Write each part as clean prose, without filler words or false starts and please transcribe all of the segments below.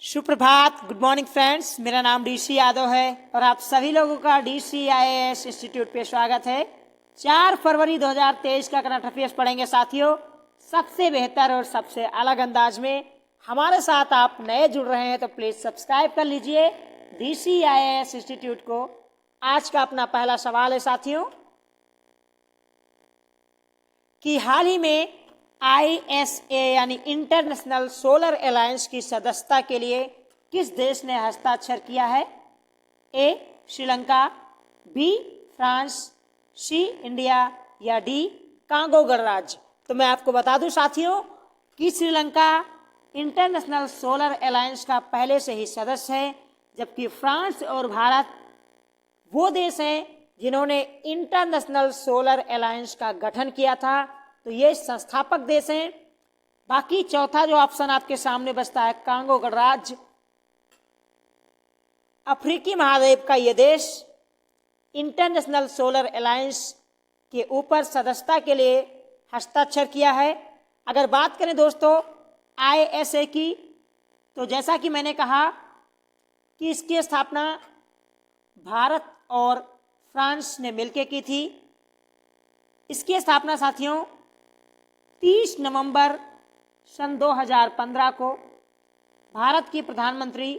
सुप्रभात, good morning friends. मेरा नाम डीसी यादव है और आप सभी लोगों का DCIAS इंस्टीट्यूट पे स्वागत है। 4 फरवरी 2023 का करंट अफेयर्स पढ़ेंगे साथियों, सबसे बेहतर और सबसे अलग अंदाज में। हमारे साथ आप नए जुड़ रहे हैं तो प्लीज़ सब्सक्राइब कर लीजिए DCIAS इंस्टीट्यूट को। आज का अपना पहला सवाल है साथियों कि हाल ही में ISA यानी इंटरनेशनल सोलर अलायंस की सदस्यता के लिए किस देश ने हस्ताक्षर किया है? A Sri Lanka, B France, C India या D कांगो गणराज्य। तो मैं आपको बता दूं साथियों कि श्रीलंका इंटरनेशनल सोलर अलायंस का पहले से ही सदस्य है, जबकि फ्रांस और भारत वो देश हैं जिन्होंने इंटरनेशनल सोलर अलायंस का गठन किया था। तो ये संस्थापक देश हैं। बाकी चौथा जो ऑप्शन आपके सामने बचता है कांगो गणराज्य, अफ्रीकी महाद्वीप का ये देश इंटरनेशनल सोलर अलायंस के ऊपर सदस्यता के लिए हस्ताक्षर किया है। अगर बात करें दोस्तों ISA की, तो जैसा कि मैंने कहा कि इसकी स्थापना भारत और फ्रांस ने मिलकर की थी। इसकी स्थापना साथियों 30 नवंबर सन 2015 को भारत के प्रधानमंत्री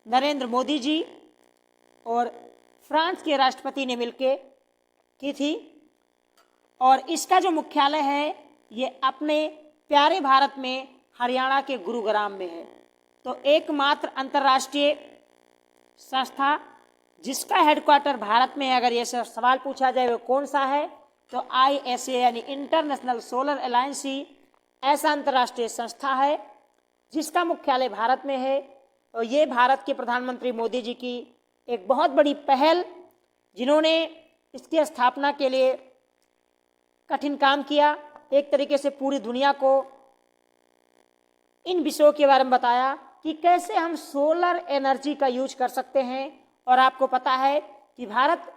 नरेंद्र मोदी जी और फ्रांस के राष्ट्रपति ने मिलकर की थी। और इसका जो मुख्यालय है ये अपने प्यारे भारत में हरियाणा के गुरुग्राम में है। तो एकमात्र अंतर्राष्ट्रीय संस्था जिसका हेडक्वार्टर भारत में है, अगर ये सवाल पूछा जाए वो कौन सा है, तो ISA यानी इंटरनेशनल सोलर अलायंस ही ऐसा अंतर्राष्ट्रीय संस्था है जिसका मुख्यालय भारत में है। और ये भारत के प्रधानमंत्री मोदी जी की एक बहुत बड़ी पहल, जिन्होंने इसकी स्थापना के लिए कठिन काम किया, एक तरीके से पूरी दुनिया को इन विषयों के बारे में बताया कि कैसे हम सोलर एनर्जी का यूज कर सकते हैं। और आपको पता है कि भारत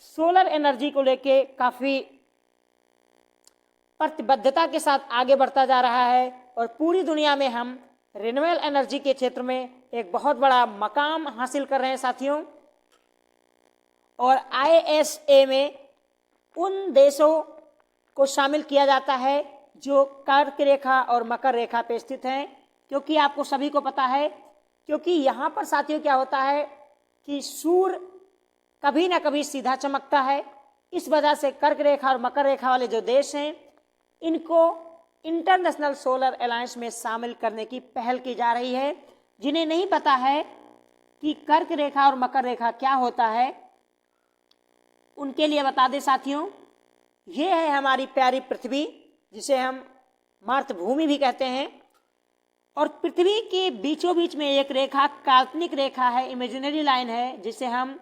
सोलर एनर्जी को लेके काफ़ी प्रतिबद्धता के साथ आगे बढ़ता जा रहा है और पूरी दुनिया में हम रिन्यूएबल एनर्जी के क्षेत्र में एक बहुत बड़ा मकाम हासिल कर रहे हैं साथियों। और ISA में उन देशों को शामिल किया जाता है जो कर्क रेखा और मकर रेखा पे स्थित हैं, क्योंकि आपको सभी को पता है, क्योंकि यहाँ पर साथियों क्या होता है कि सूर्य कभी ना कभी सीधा चमकता है। इस वजह से कर्क रेखा और मकर रेखा वाले जो देश हैं इनको इंटरनेशनल सोलर अलायंस में शामिल करने की पहल की जा रही है। जिन्हें नहीं पता है कि कर्क रेखा और मकर रेखा क्या होता है, उनके लिए बता दें साथियों, ये है हमारी प्यारी पृथ्वी, जिसे हम मातृभूमि भी कहते हैं। और पृथ्वी के बीचों बीच में एक रेखा काल्पनिक रेखा है, इमेजिनरी लाइन है, जिसे हम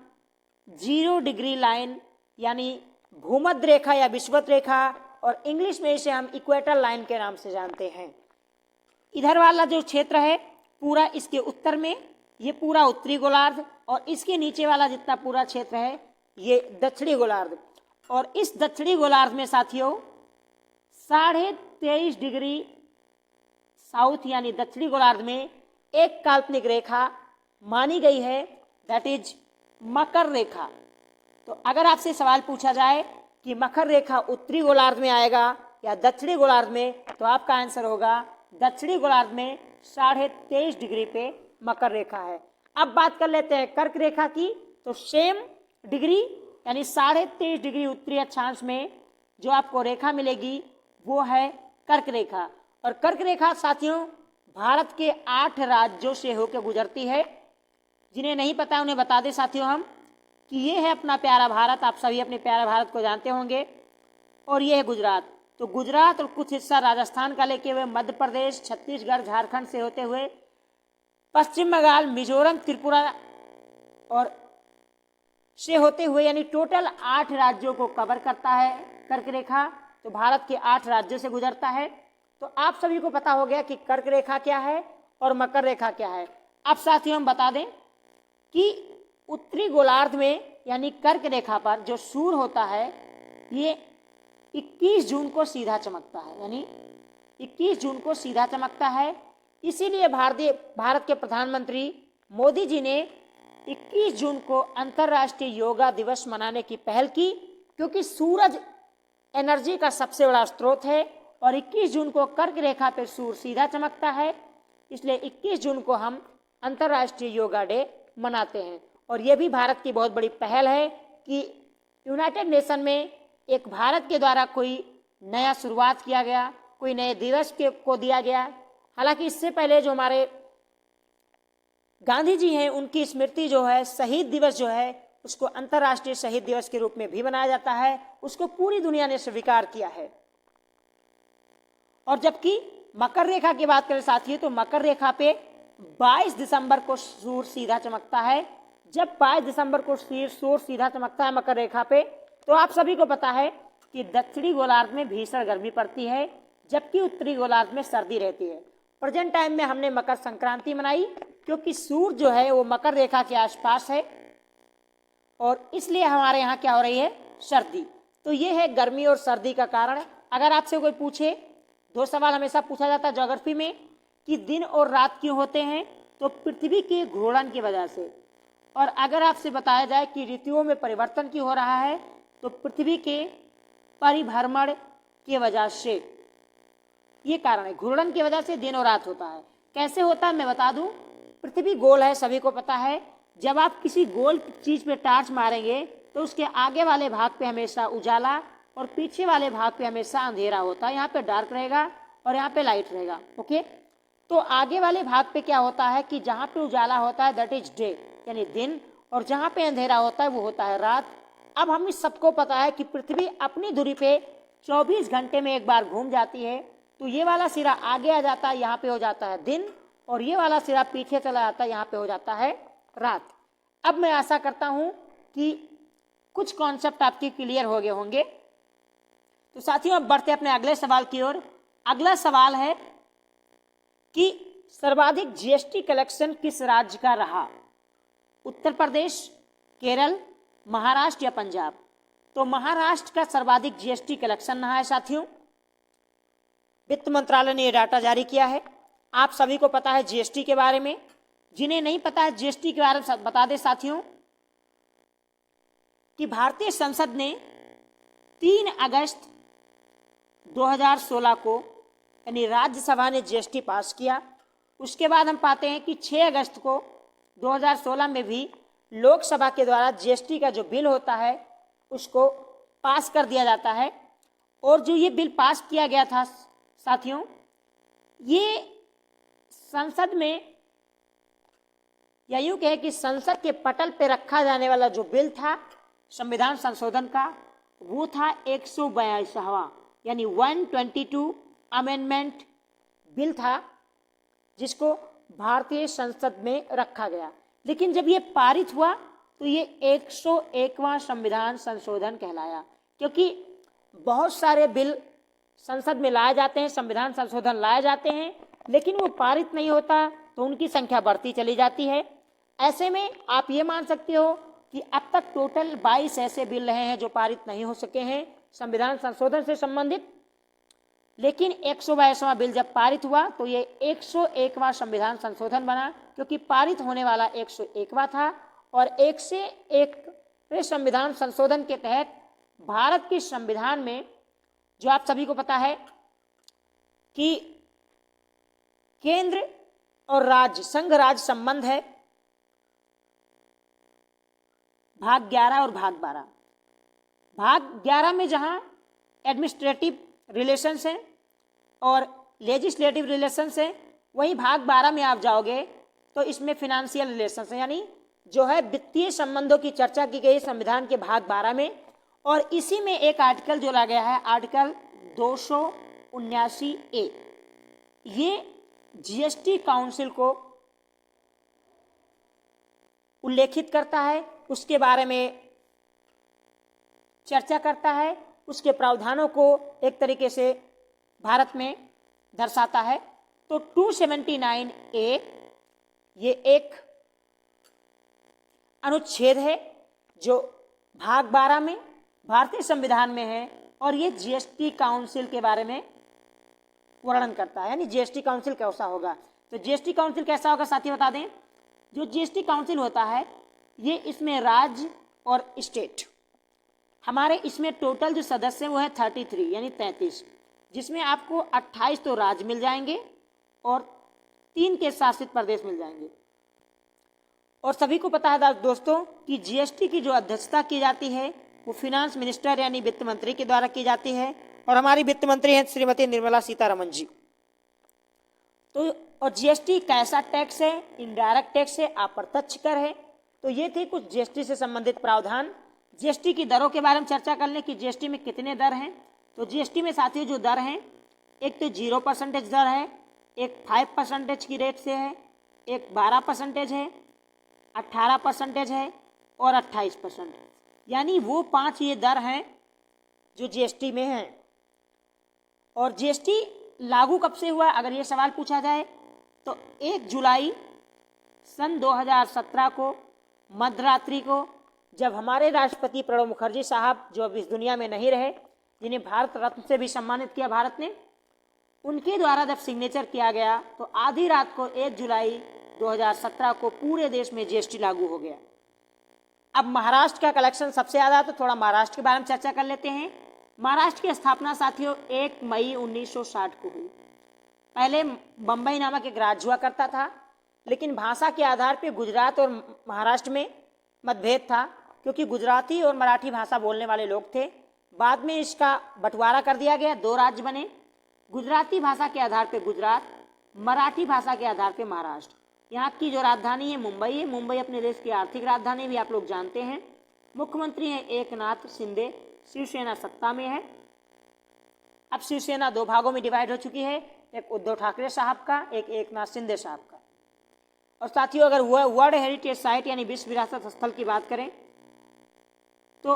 0 डिग्री लाइन यानी भूमध्य रेखा या विषुवत रेखा, और इंग्लिश में इसे हम इक्वेटर लाइन के नाम से जानते हैं। इधर वाला जो क्षेत्र है पूरा इसके उत्तर में, ये पूरा उत्तरी गोलार्ध, और इसके नीचे वाला जितना पूरा क्षेत्र है ये दक्षिणी गोलार्ध। और इस दक्षिणी गोलार्ध में साथियों 23.5 डिग्री साउथ यानी दक्षिणी गोलार्ध में एक काल्पनिक रेखा मानी गई है, दैट इज मकर रेखा। तो अगर आपसे सवाल पूछा जाए कि मकर रेखा उत्तरी गोलार्ध में आएगा या दक्षिणी गोलार्ध में, तो आपका आंसर होगा दक्षिणी गोलार्ध में 23.5 डिग्री पे मकर रेखा है। अब बात कर लेते हैं कर्क रेखा की। तो सेम डिग्री यानी 23.5 डिग्री उत्तरी अक्षांश में जो आपको रेखा मिलेगी वो है कर्क रेखा। और कर्क रेखा साथियों भारत के 8 राज्यों से होकर गुजरती है। जिन्हें नहीं पता उन्हें बता दें साथियों हम कि ये है अपना प्यारा भारत। आप सभी अपने प्यारे भारत को जानते होंगे। और ये है गुजरात। तो गुजरात और कुछ हिस्सा राजस्थान का लेके हुए मध्य प्रदेश, छत्तीसगढ़, झारखंड से होते हुए पश्चिम बंगाल, मिजोरम, त्रिपुरा और से होते हुए यानी टोटल 8 राज्यों को कवर करता है कर्क रेखा। तो भारत के 8 राज्यों से गुजरता है। तो आप सभी को पता हो गया कि कर्क रेखा क्या है और मकर रेखा क्या है। अब साथियों हम बता दें कि उत्तरी गोलार्ध में यानी कर्क रेखा पर जो सूर्य होता है ये 21 जून को सीधा चमकता है, यानी 21 जून को सीधा चमकता है। इसीलिए भारत के प्रधानमंत्री मोदी जी ने 21 जून को अंतर्राष्ट्रीय योगा दिवस मनाने की पहल की, क्योंकि सूरज एनर्जी का सबसे बड़ा स्रोत है और 21 जून को कर्क रेखा पर सूर्य सीधा चमकता है, इसलिए 21 जून को हम अंतर्राष्ट्रीय योगा डे मनाते हैं। और ये भी भारत की बहुत बड़ी पहल है कि यूनाइटेड नेशन में एक भारत के द्वारा कोई नया शुरुआत किया गया, कोई नए दिवस को दिया गया। हालांकि इससे पहले जो हमारे गांधी जी हैं, उनकी स्मृति जो है, शहीद दिवस जो है, उसको अंतर्राष्ट्रीय शहीद दिवस के रूप में भी मनाया जाता है, उसको पूरी दुनिया ने स्वीकार किया है। और जबकि मकर रेखा की बात करें साथियों, तो मकर रेखा पे 22 दिसंबर को सूर्य सीधा चमकता है। जब 22 दिसंबर को सूर्य सीधा चमकता है मकर रेखा पे, तो आप सभी को पता है कि दक्षिणी गोलार्ध में भीषण गर्मी पड़ती है, जबकि उत्तरी गोलार्ध में सर्दी रहती है। प्रेजेंट टाइम में हमने मकर संक्रांति मनाई, क्योंकि सूर्य जो है वो मकर रेखा के आसपास है और इसलिए हमारे यहाँ क्या हो रही है, सर्दी। तो ये है गर्मी और सर्दी का कारण। अगर आपसे कोई पूछे, 2 सवाल हमेशा पूछा जाता है ज्योग्राफी में कि दिन और रात क्यों होते हैं, तो पृथ्वी के घूर्णन की वजह से। और अगर आपसे बताया जाए कि ऋतुओं में परिवर्तन क्यों हो रहा है, तो पृथ्वी के परिभ्रमण की वजह से ये कारण है। घूर्णन की वजह से दिन और रात होता है। कैसे होता है मैं बता दूं। पृथ्वी गोल है, सभी को पता है। जब आप किसी गोल चीज पे टार्च मारेंगे तो उसके आगे वाले भाग पे हमेशा उजाला और पीछे वाले भाग पे हमेशा अंधेरा होता है। यहाँ पे डार्क रहेगा और यहाँ पे लाइट रहेगा। ओके, तो आगे वाले भाग पे क्या होता है कि जहाँ पे उजाला होता है दैट इज डे, यानी दिन, और जहाँ पे अंधेरा होता है वो होता है रात। अब हम इस सबको पता है कि पृथ्वी अपनी धुरी पे 24 घंटे में एक बार घूम जाती है। तो ये वाला सिरा आगे आ जाता है, यहाँ पे हो जाता है दिन, और ये वाला सिरा पीछे चला जाता है, यहाँ पे हो जाता है रात। अब मैं आशा करता हूँ कि कुछ कॉन्सेप्ट आपके क्लियर हो गए होंगे। तो साथियों, अब बढ़ते अपने अगले सवाल की ओर। अगला सवाल है कि सर्वाधिक जीएसटी कलेक्शन किस राज्य का रहा, उत्तर प्रदेश, केरल, महाराष्ट्र या पंजाब। तो महाराष्ट्र का सर्वाधिक जीएसटी कलेक्शन रहा है साथियों। वित्त मंत्रालय ने यह डाटा जारी किया है। आप सभी को पता है जीएसटी के बारे में। जिन्हें नहीं पता है जीएसटी के बारे में बता दें साथियों कि भारतीय संसद ने 3 अगस्त 2016 को, यानी राज्यसभा ने जीएसटी पास किया। उसके बाद हम पाते हैं कि 6 अगस्त को 2016 में भी लोकसभा के द्वारा जीएसटी का जो बिल होता है उसको पास कर दिया जाता है। और जो ये बिल पास किया गया था साथियों, ये संसद में, या यूँ कहें कि संसद के पटल पे रखा जाने वाला जो बिल था संविधान संशोधन का, वो था 142वां, यानी 122 अमेंडमेंट बिल था, जिसको भारतीय संसद में रखा गया। लेकिन जब ये पारित हुआ तो ये 101वां संविधान संशोधन कहलाया, क्योंकि बहुत सारे बिल संसद में लाए जाते हैं, संविधान संशोधन लाए जाते हैं, लेकिन वो पारित नहीं होता तो उनकी संख्या बढ़ती चली जाती है। ऐसे में आप ये मान सकते हो कि अब तक टोटल 22 ऐसे बिल रहे हैं जो पारित नहीं हो सके हैं संविधान संशोधन से संबंधित। लेकिन 122वां बिल जब पारित हुआ तो ये 101वां संविधान संशोधन बना, क्योंकि पारित होने वाला 101वां था। और 101वें संविधान संशोधन के तहत भारत के संविधान में, जो आप सभी को पता है कि केंद्र और राज्य, संघ राज्य संबंध है, भाग 11 और भाग 12। भाग 11 में जहां एडमिनिस्ट्रेटिव रिलेशंस हैं और लेजिस्लेटिव रिलेशंस हैं, वहीं भाग 12 में आप जाओगे तो इसमें फिनेंशियल रिलेशंस हैं, यानी जो है वित्तीय संबंधों की चर्चा की गई संविधान के भाग 12 में। और इसी में एक आर्टिकल जो ला गया है, आर्टिकल 279A, ये जीएसटी काउंसिल को उल्लेखित करता है, उसके बारे में चर्चा करता है, उसके प्रावधानों को एक तरीके से भारत में दर्शाता है। तो 279A ये एक अनुच्छेद है जो भाग 12 में भारतीय संविधान में है, और ये जीएसटी काउंसिल के बारे में वर्णन करता है, यानी जीएसटी काउंसिल कैसा होगा। तो जीएसटी काउंसिल कैसा होगा साथी बता दें। जो जीएसटी काउंसिल होता है ये इसमें राज्य और स्टेट, हमारे इसमें टोटल जो सदस्य वो है 33 यानी 33, जिसमें आपको 28 तो राज्य मिल जाएंगे और 3 के शासित प्रदेश मिल जाएंगे। और सभी को पता है दोस्तों कि जीएसटी की जो अध्यक्षता की जाती है वो फिनांस मिनिस्टर यानी वित्त मंत्री के द्वारा की जाती है, और हमारी वित्त मंत्री हैं श्रीमती निर्मला सीतारमण जी। तो और जीएसटी कैसा टैक्स है, इनडायरेक्ट टैक्स है, अप्रत्यक्ष कर है। तो ये थे कुछ जीएसटी से संबंधित प्रावधान। जीएसटी की दरों के बारे में चर्चा कर लें कि जीएसटी में कितने दर हैं। तो जीएसटी में साथियों जो दर हैं, एक तो 0% दर है, एक 5% की रेट से है, एक 12% है, 18% है और 28%, यानी वो 5 ये दर हैं जो जीएसटी में हैं। और जीएसटी लागू कब से हुआ, अगर ये सवाल पूछा जाए तो 1 जुलाई सन 2017 को मध्यरात्रि को, जब हमारे राष्ट्रपति प्रणब मुखर्जी साहब जो अब इस दुनिया में नहीं रहे, जिन्हें भारत रत्न से भी सम्मानित किया भारत ने, उनके द्वारा जब सिग्नेचर किया गया तो आधी रात को 1 जुलाई 2017 को पूरे देश में जीएसटी लागू हो गया। अब महाराष्ट्र का कलेक्शन सबसे ज़्यादा, तो थोड़ा महाराष्ट्र के बारे में चर्चा कर लेते हैं। महाराष्ट्र की स्थापना साथियों 1 मई 1960 को हुई। पहले बम्बई नामक एक राज्य हुआ करता था, लेकिन भाषा के आधार पर गुजरात और महाराष्ट्र में मतभेद था, क्योंकि गुजराती और मराठी भाषा बोलने वाले लोग थे। बाद में इसका बंटवारा कर दिया गया, 2 राज्य बने, गुजराती भाषा के आधार पर गुजरात, मराठी भाषा के आधार पर महाराष्ट्र। यहाँ की जो राजधानी है मुंबई है। मुंबई अपने देश की आर्थिक राजधानी भी आप लोग जानते हैं। मुख्यमंत्री हैं एकनाथ शिंदे, शिवसेना सत्ता में है। अब शिवसेना 2 भागों में डिवाइड हो चुकी है, एक उद्धव ठाकरे साहब का, एक एकनाथ शिंदे साहब का। और साथियों अगर वर्ल्ड हेरिटेज साइट यानी विश्व विरासत स्थल की बात करें तो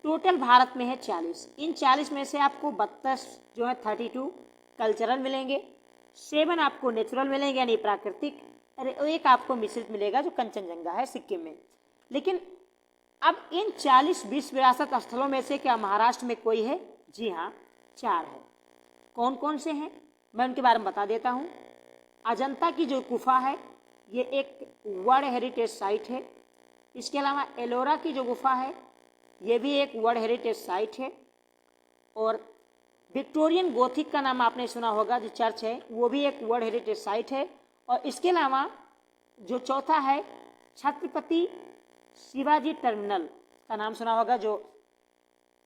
टोटल भारत में है 40। इन 40 में से आपको 32 जो है 32 कल्चरल मिलेंगे, 7 आपको नेचुरल मिलेंगे यानी प्राकृतिक, और एक आपको मिश्रित मिलेगा जो कंचनजंगा है सिक्किम में। लेकिन अब इन 40 विश्व विरासत स्थलों में से क्या महाराष्ट्र में कोई है? जी हाँ, 4 है। कौन कौन से हैं मैं उनके बारे में बता देता हूँ। अजंता की जो गुफा है ये एक वर्ल्ड हेरिटेज साइट है। इसके अलावा एलोरा की जो गुफा है ये भी एक वर्ल्ड हेरिटेज साइट है। और विक्टोरियन गोथिक का नाम आपने सुना होगा, जो चर्च है वो भी एक वर्ल्ड हेरिटेज साइट है। और इसके अलावा जो चौथा है छत्रपति शिवाजी टर्मिनल का नाम सुना होगा, जो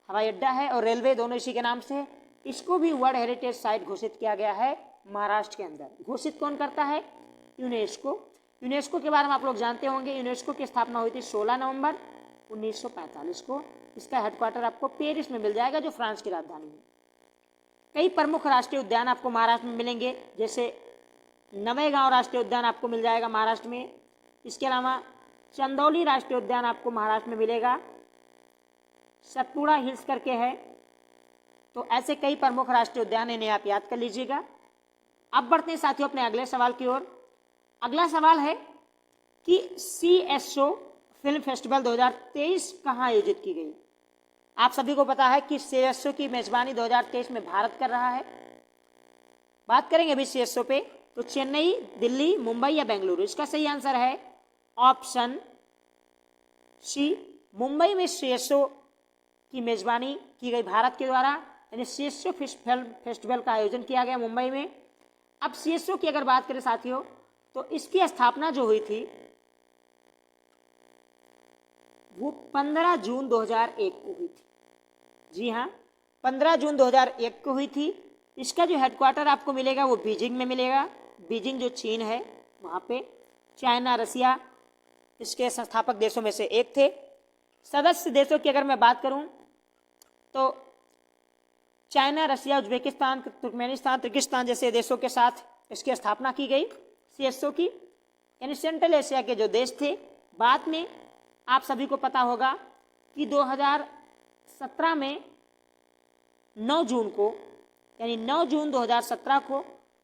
हवाई अड्डा है और रेलवे दोनों इसी के नाम से है। इसको भी वर्ल्ड हेरिटेज साइट घोषित किया गया है महाराष्ट्र के अंदर। घोषित कौन करता है? यूनेस्को। यूनेस्को के बारे में आप लोग जानते होंगे। यूनेस्को की स्थापना हुई थी 16 नवंबर 1945 को। इसका हेडक्वार्टर आपको पेरिस में मिल जाएगा, जो फ्रांस की राजधानी है। कई प्रमुख राष्ट्रीय उद्यान आपको महाराष्ट्र में मिलेंगे, जैसे नवेगांव राष्ट्रीय उद्यान आपको मिल जाएगा महाराष्ट्र में। इसके अलावा चंदौली राष्ट्रीय उद्यान आपको महाराष्ट्र में मिलेगा, सतपुड़ा हिल्स करके है। तो ऐसे कई प्रमुख राष्ट्रीय उद्यान, इन्हें आप याद कर लीजिएगा। अब बढ़ते हैं साथियों अपने अगले सवाल की ओर। अगला सवाल है कि CSO फिल्म फेस्टिवल 2023 कहाँ आयोजित की गई? आप सभी को पता है कि CSO की मेजबानी 2023 में भारत कर रहा है। बात करेंगे अभी CSO पे, तो चेन्नई, दिल्ली, मुंबई या बेंगलुरु? इसका सही आंसर है ऑप्शन सी, मुंबई में CSO की मेजबानी की गई भारत के द्वारा, यानी CSO फिल्म फेस्टिवल का आयोजन किया गया मुंबई में। अब CSO की अगर बात करें साथियों, तो इसकी स्थापना जो हुई थी वो 15 जून 2001 को हुई थी। जी हाँ, 15 जून 2001 को हुई थी। इसका जो हेडक्वार्टर आपको मिलेगा वो बीजिंग में मिलेगा। बीजिंग जो चीन है वहाँ पे। चाइना, रसिया इसके संस्थापक देशों में से एक थे। सदस्य देशों की अगर मैं बात करूँ तो चाइना, रसिया, उज्बेकिस्तान, तुर्कमेनिस्तान, तिर्गिस्तान जैसे देशों के साथ इसकी स्थापना की गई CSO की, यानी सेंट्रल एशिया के जो देश थे। बाद में आप सभी को पता होगा कि 2017 में 9 जून को, यानी 9 जून 2017 को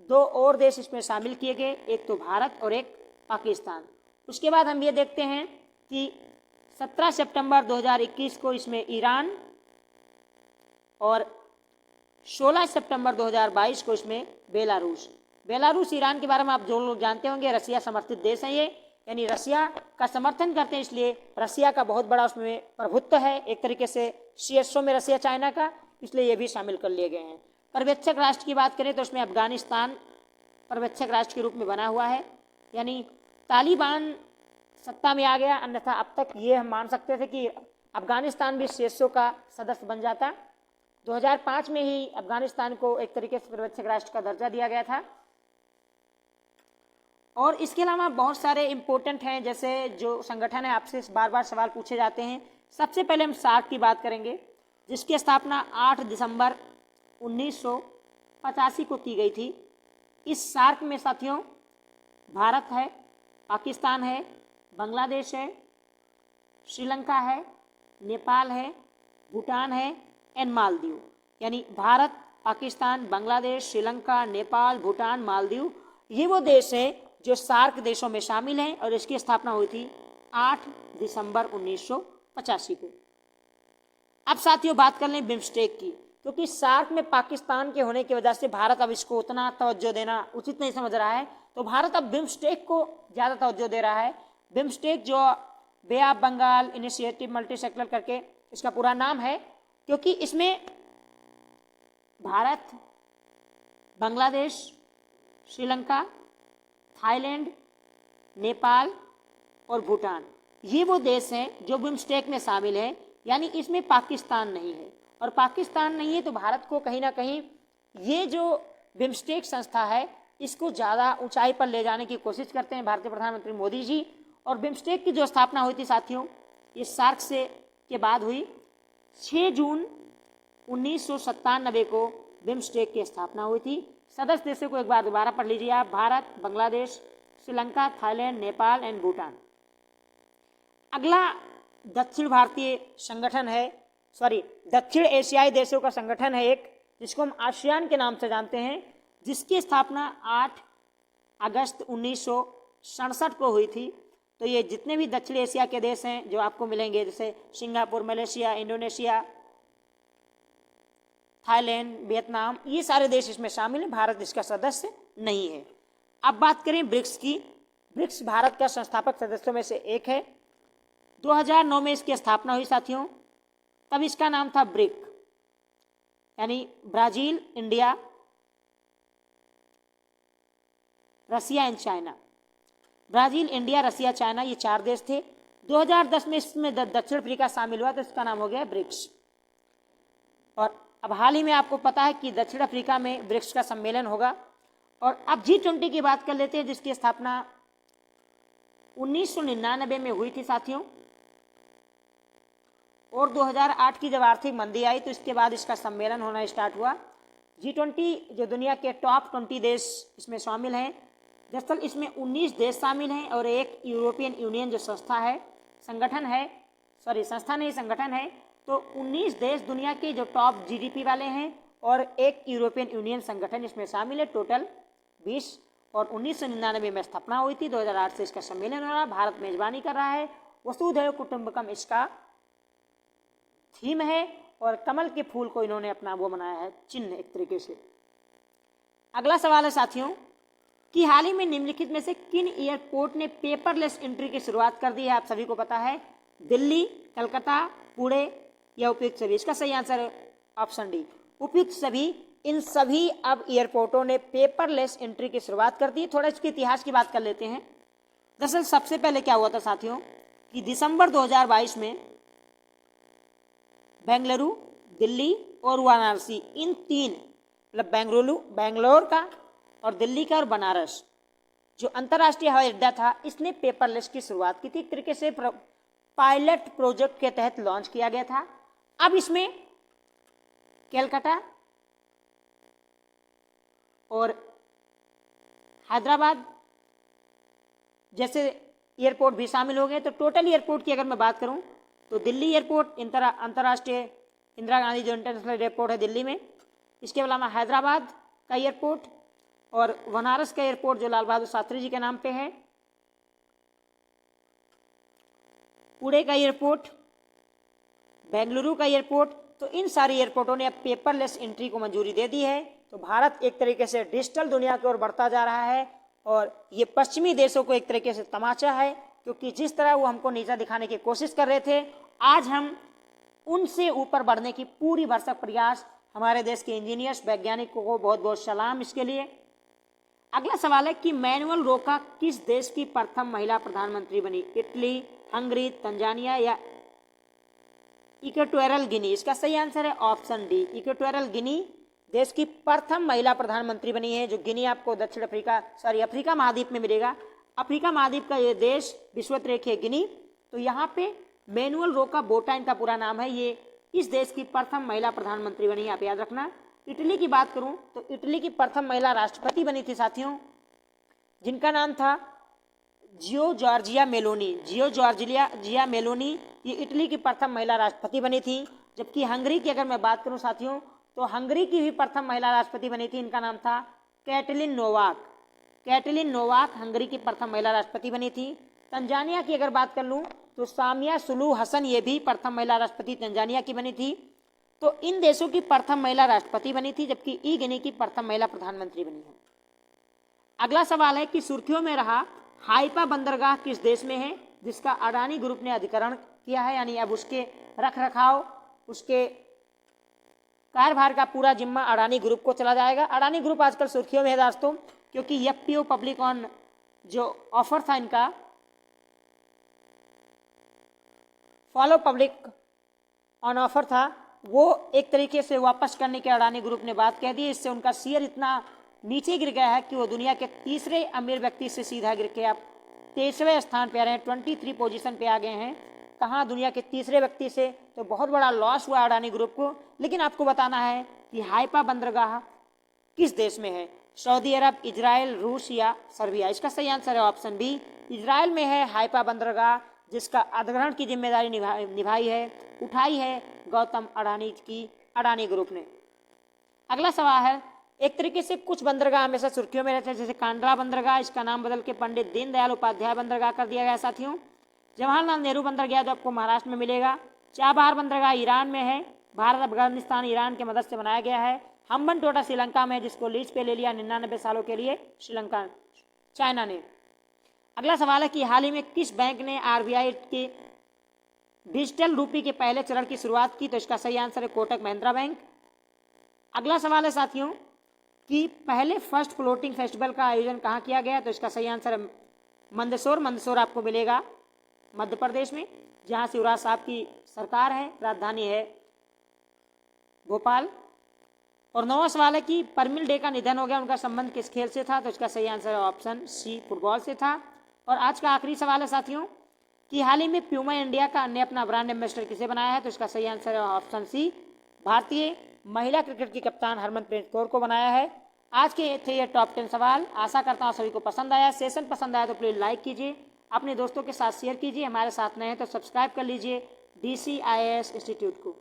2 और देश इसमें शामिल किए गए, एक तो भारत और एक पाकिस्तान। उसके बाद हम ये देखते हैं कि 17 सितंबर 2021 को इसमें ईरान और 16 सितंबर 2022 को इसमें बेलारूस ईरान के बारे में आप जो लोग जानते होंगे, रसिया समर्थित देश है ये, यानी रसिया का समर्थन करते हैं, इसलिए रसिया का बहुत बड़ा उसमें प्रभुत्व है एक तरीके से CSO में रसिया चाइना का, इसलिए ये भी शामिल कर लिए गए हैं। पर्यवेक्षक राष्ट्र की बात करें तो उसमें अफगानिस्तान पर्यवेक्षक राष्ट्र के रूप में बना हुआ है, यानी तालिबान सत्ता में आ गया, अन्यथा अब तक ये हम मान सकते थे कि अफगानिस्तान भी CSO का सदस्य बन जाता। 2005 में ही अफगानिस्तान को एक तरीके से पर्यवेक्षक राष्ट्र का दर्जा दिया गया था। और इसके अलावा बहुत सारे इम्पोर्टेंट हैं, जैसे जो संगठन है आपसे बार बार सवाल पूछे जाते हैं। सबसे पहले हम सार्क की बात करेंगे, जिसकी स्थापना 8 दिसंबर 1985 को की गई थी। इस सार्क में साथियों भारत है, पाकिस्तान है, बांग्लादेश है, श्रीलंका है, नेपाल है, भूटान है एंड मालदीव, यानी भारत, पाकिस्तान, बांग्लादेश, श्रीलंका, नेपाल, भूटान, मालदीव, ये वो देश हैं जो सार्क देशों में शामिल हैं और इसकी स्थापना हुई थी 8 दिसंबर 1985 को। अब साथियों बात कर लें बिम्स्टेक की, क्योंकि सार्क में पाकिस्तान के होने की वजह से भारत अब इसको उतना तवज्जो देना उचित नहीं समझ रहा है, तो भारत अब बिम्स्टेक को ज़्यादा तवज्जो दे रहा है। बिम्स्टेक जो bay of Bengal initiative multi sector करके इसका पूरा नाम है, क्योंकि इसमें भारत, बांग्लादेश, श्रीलंका, थाईलैंड, नेपाल और भूटान, ये वो देश हैं जो बिम्स्टेक में शामिल हैं, यानी इसमें पाकिस्तान नहीं है। और पाकिस्तान नहीं है तो भारत को कहीं ना कहीं ये जो बिम्स्टेक संस्था है इसको ज़्यादा ऊंचाई पर ले जाने की कोशिश करते हैं भारतीय प्रधानमंत्री मोदी जी। और बिम्स्टेक की जो स्थापना हुई थी साथियों, ये सार्क से के बाद हुई। 6 जून 1997 को बिम्स्टेक की स्थापना हुई थी। सदस्य देशों को एक बार दोबारा पढ़ लीजिए आप, भारत, बांग्लादेश, श्रीलंका, थाईलैंड, नेपाल एंड भूटान। अगला दक्षिण भारतीय संगठन है, दक्षिण एशियाई देशों का संगठन है एक, जिसको हम आसियान के नाम से जानते हैं, जिसकी स्थापना 8 अगस्त 1967 को हुई थी। तो ये जितने भी दक्षिण एशिया के देश हैं जो आपको मिलेंगे, जैसे Singapore, Malaysia, Indonesia, Thailand, Vietnam, ये सारे देश इसमें शामिल हैं। भारत इसका सदस्य नहीं है। अब बात करें ब्रिक्स की। ब्रिक्स भारत का संस्थापक सदस्यों में से एक है। 2009 में इसकी स्थापना हुई साथियों। तब इसका नाम था ब्रिक, यानी Brazil, India, Russia and China. Brazil, India, Russia, China, ये 4 देश थे। 2010 में इसमें दक्षिण अफ्रीका शामिल हुआ, तो इसका नाम हो गया ब्रिक्स। और अब हाल ही में आपको पता है कि दक्षिण अफ्रीका में ब्रिक्स का सम्मेलन होगा। और अब G20 की बात कर लेते हैं, जिसकी स्थापना 1999 में हुई थी साथियों। और 2008 की जब आर्थिक मंदी आई तो इसके बाद इसका सम्मेलन होना स्टार्ट हुआ। G20 जो दुनिया के टॉप 20 देश इसमें शामिल हैं। दरअसल इसमें 19 देश शामिल हैं और एक यूरोपियन यूनियन जो संस्था है, तो 19 देश दुनिया के जो टॉप GDP वाले हैं और एक यूरोपियन यूनियन संगठन इसमें शामिल है, टोटल 20। और 1999 में स्थापना हुई थी। 2008 से इसका सम्मेलन हो रहा है। भारत मेजबानी कर रहा है। वसुधैव कुटुंबकम इसका थीम है और कमल के फूल को इन्होंने अपना वो बनाया है, चिन्ह एक तरीके से। अगला सवाल है साथियों कि हाल ही में निम्नलिखित में से किन एयरपोर्ट ने पेपरलेस एंट्री की शुरुआत कर दी है? आप सभी को पता है, दिल्ली, कलकत्ता, पुणे या उपयुक्त सभी। इसका सही आंसर है ऑप्शन डी, उपयुक्त सभी। इन सभी अब एयरपोर्टों ने पेपरलेस एंट्री की शुरुआत कर दी। थोड़ा इसके इतिहास की बात कर लेते हैं। दरअसल सबसे पहले क्या हुआ था साथियों कि दिसंबर 2022 में बेंगलुरु, दिल्ली और वाराणसी, इन 3 मतलब बेंगलोर का और दिल्ली का और बनारस, जो अंतर्राष्ट्रीय हवाई अड्डा था, इसने पेपरलेस की शुरुआत की थी। एक तरीके से पायलट प्रोजेक्ट के तहत लॉन्च किया गया था। अब इसमें कलकत्ता और हैदराबाद जैसे एयरपोर्ट भी शामिल हो गए। तो टोटल एयरपोर्ट की अगर मैं बात करूं तो दिल्ली एयरपोर्ट अंतर्राष्ट्रीय इंदिरा गांधी जो इंटरनेशनल एयरपोर्ट है दिल्ली में, इसके अलावा हैदराबाद का एयरपोर्ट और बनारस का एयरपोर्ट जो लाल बहादुर शास्त्री जी के नाम पे है, पुणे का एयरपोर्ट, बेंगलुरु का एयरपोर्ट। तो इन सारी एयरपोर्टों ने अब पेपरलेस एंट्री को मंजूरी दे दी है। तो भारत एक तरीके से डिजिटल दुनिया की ओर बढ़ता जा रहा है और ये पश्चिमी देशों को एक तरीके से तमाचा है, क्योंकि जिस तरह वो हमको नीचा दिखाने की कोशिश कर रहे थे, आज हम उनसे ऊपर बढ़ने की पूरी भरसक प्रयास, हमारे देश के इंजीनियर्स वैज्ञानिकों को बहुत बहुत सलाम इसके लिए। अगला सवाल है कि मैनुअल रोका किस देश की प्रथम महिला प्रधानमंत्री बनी? इटली, हंगरी, तंजानिया या इक्वेटोरियल गिनी? इसका सही आंसर है ऑप्शन डी, इक्वेटोरियल गिनी देश की प्रथम महिला प्रधानमंत्री बनी है। जो गिनी आपको दक्षिण अफ्रीका अफ्रीका महाद्वीप में मिलेगा। अफ्रीका महाद्वीप का ये देश विषुवत रेखीय गिनी। तो यहाँ पे मैनुअल रोका बोटा इनका पूरा नाम है। ये इस देश की प्रथम महिला प्रधानमंत्री बनी, आप याद रखना। इटली की बात करूं तो इटली की प्रथम महिला राष्ट्रपति बनी थी साथियों, जिनका नाम था जियो जॉर्जिया मेलोनी। जियो जॉर्जिया मेलोनी ये इटली की प्रथम महिला राष्ट्रपति बनी थी। जबकि हंगरी की अगर मैं बात करूं साथियों, तो हंगरी की भी प्रथम महिला राष्ट्रपति बनी थी, इनका नाम था Katalin Novak. Katalin Novak Hungary की प्रथम महिला राष्ट्रपति बनी थी। तंजानिया की अगर बात कर लूं तो सामिया सुलूहु हसन ये भी प्रथम महिला राष्ट्रपति तंजानिया की बनी थी। तो इन देशों की प्रथम महिला राष्ट्रपति बनी थी, जबकि ई गिनी की प्रथम महिला प्रधानमंत्री बनी है। अगला सवाल है कि सुर्खियों में रहा हाइपा बंदरगाह किस देश में है, जिसका अडानी ग्रुप ने अधिग्रहण किया है, यानी अब उसके रख रखाव, उसके कार्यभार का पूरा जिम्मा अडानी ग्रुप को चला जाएगा। अडानी ग्रुप आजकल सुर्खियों में है दोस्तों, क्योंकि एफपीओ पब्लिक ऑन जो ऑफर था इनका, फॉलो पब्लिक ऑन ऑफर था, वो एक तरीके से वापस करने के अडानी ग्रुप ने बात कह दी। इससे उनका शेयर इतना नीचे गिर गया है कि वो दुनिया के तीसरे अमीर व्यक्ति से सीधा गिर के आप 23वें स्थान पे आ रहे हैं, 23 पोजीशन पे आ गए हैं। कहाँ? दुनिया के तीसरे व्यक्ति से। तो बहुत बड़ा लॉस हुआ अडानी ग्रुप को। लेकिन आपको बताना है कि हाइपा बंदरगाह किस देश में है? सऊदी अरब, इजराइल, रूस या सर्बिया? इसका सही आंसर है ऑप्शन बी, इजराइल में है हाइपा बंदरगाह, जिसका अधिग्रहण की जिम्मेदारी उठाई है गौतम अडानी की अडानी ग्रुप ने। अगला सवाल है, एक तरीके से कुछ बंदरगाह हमेशा सुर्खियों में रहते हैं, जैसे कांड्रा बंदरगाह, इसका नाम बदल के पंडित दीनदयाल उपाध्याय बंदरगाह कर दिया गया साथियों। जवाहरलाल नेहरू बंदरगाह जो आपको महाराष्ट्र में मिलेगा। चाबहार बंदरगाह ईरान में है। भारत, अफगानिस्तान, ईरान की मदद से बनाया गया है। हम्बनटोटा श्रीलंका में, जिसको लीज पे ले लिया 99 सालों के लिए श्रीलंका, चाइना ने। अगला सवाल है कि हाल ही में किस बैंक ने आरबीआई के डिजिटल रूपी के पहले चरण की शुरुआत की? तो इसका सही आंसर है कोटक महिंद्रा बैंक। अगला सवाल है साथियों कि पहले फर्स्ट फ्लोटिंग फेस्टिवल का आयोजन कहाँ किया गया? तो इसका सही आंसर है मंदसौर। मंदसौर आपको मिलेगा मध्य प्रदेश में, जहाँ शिवराज साहब की सरकार है, राजधानी है भोपाल। और 9वां सवाल है कि परमिल डे का निधन हो गया, उनका संबंध किस खेल से था? तो इसका सही आंसर है ऑप्शन सी, फुटबॉल से था। और आज का आखिरी सवाल है साथियों कि हाल ही में प्यूमा इंडिया का अन्य अपना ब्रांड एम्बेसडर किसे बनाया है? तो इसका सही आंसर है ऑप्शन सी, भारतीय महिला क्रिकेट की कप्तान हरमनप्रीत कौर को बनाया है। आज के थे ये टॉप 10 सवाल। आशा करता हूँ सभी को पसंद आया। सेशन पसंद आया तो प्लीज़ लाइक कीजिए, अपने दोस्तों के साथ शेयर कीजिए। हमारे साथ नए हैं तो सब्सक्राइब कर लीजिए DCIAS इंस्टीट्यूट को।